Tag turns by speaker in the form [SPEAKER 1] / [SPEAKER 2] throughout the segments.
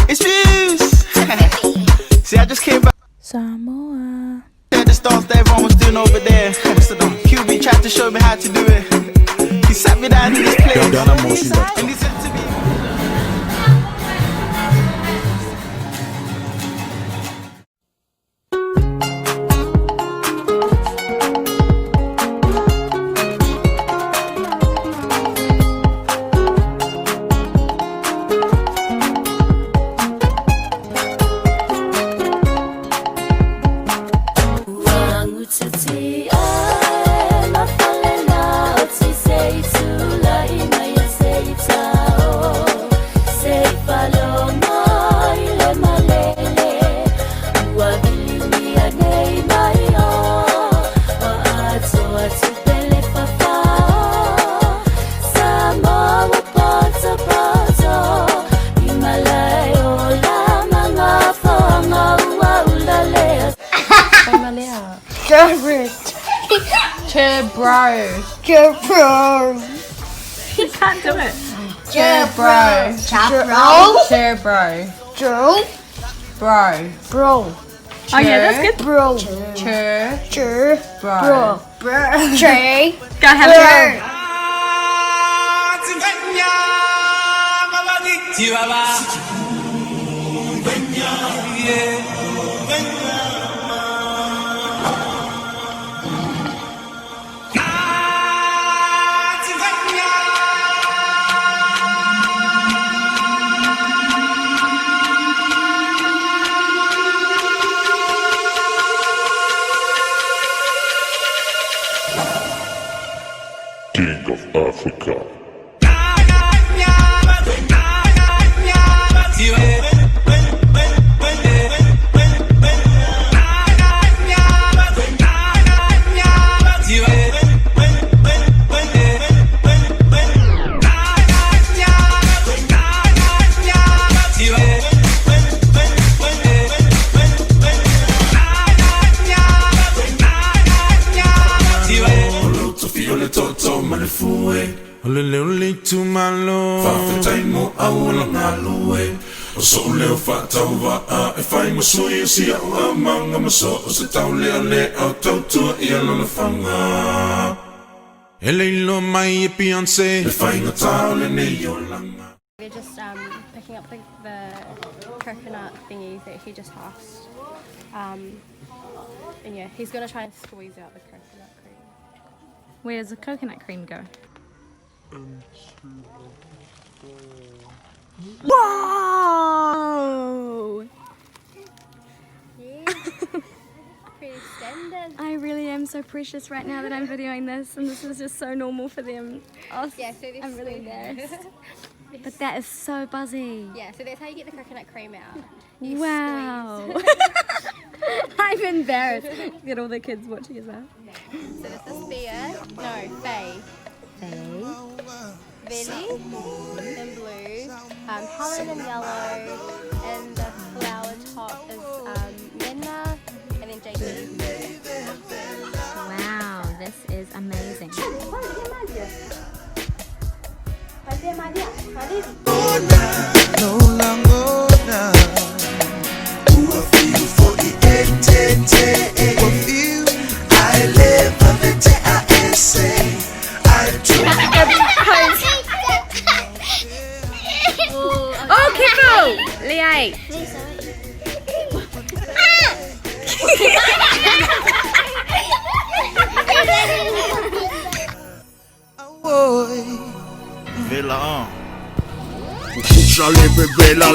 [SPEAKER 1] It's views. See, I just came back.
[SPEAKER 2] Samoa.
[SPEAKER 1] The stars that everyone was doing over there. QB tried to show me how to do it. He sat me down in this place. And he said to me,
[SPEAKER 2] Bro. You can't do it. Bro. Bro. Oh yeah, that's good. Bro. Bro. Go have a go.
[SPEAKER 3] King of Africa.
[SPEAKER 4] Olele tu malo fa fetai mo awala ngalue o so leo fa tauva a e fai mo sui si a manga mo so o se tau le ale au tau tua ia no le fanga ele lo mai e Beyonce le fai no tau le ne yo langa.
[SPEAKER 5] We're just picking up the coconut thingies that he just tossed, and yeah, he's gonna try and squeeze out the coconut cream.
[SPEAKER 2] Where does the coconut cream go? Whoa!
[SPEAKER 5] Yeah. Pretty standard.
[SPEAKER 2] I really am so precious right now that I'm videoing this, and this is just so normal for them. Oh,
[SPEAKER 5] Yeah, so this
[SPEAKER 2] I'm really embarrassed. But that is so buzzy.
[SPEAKER 5] Yeah, so that's how you get the coconut cream out. You
[SPEAKER 2] Wow.
[SPEAKER 5] squeeze.
[SPEAKER 2] I'm embarrassed. Get all the kids watching as well.
[SPEAKER 5] So this is Thea, no, Faye. Benny in blue, Helen in yellow, and the flower top is Minna, and then JP.
[SPEAKER 2] Wow, this is amazing.
[SPEAKER 1] no longer now. Who I feel for the end, of you. I live on the day I do.
[SPEAKER 2] Oh, Kiko! Liai!
[SPEAKER 1] Villa
[SPEAKER 4] J'allais bébé la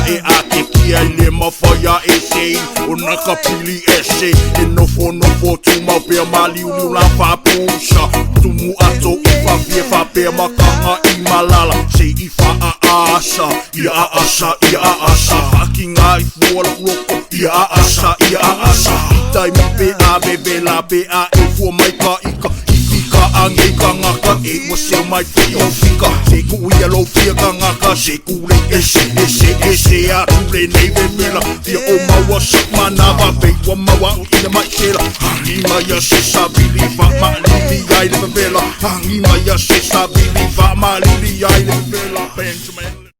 [SPEAKER 4] e ake ki ai le mawhaia e sei o na kapili e se e nofo tu mau pia mali uli la whapusha tumu ato I whapia makanga I malala se I wha a asa haki ngā I fuola roko I a asa I tai mi pe a bebe la pe a e fua mai ka ika Ange ka ngaka e wa se mai fio fika se ku ia lo fia ka ngaka se ku le ese a tu le nei vela fia o maua sa manava pe wa maua ina mai sela hangi mai ya se sabili fa ma li ai le vela hangi mai ya se sabili fa ma li ai le vela Benjamin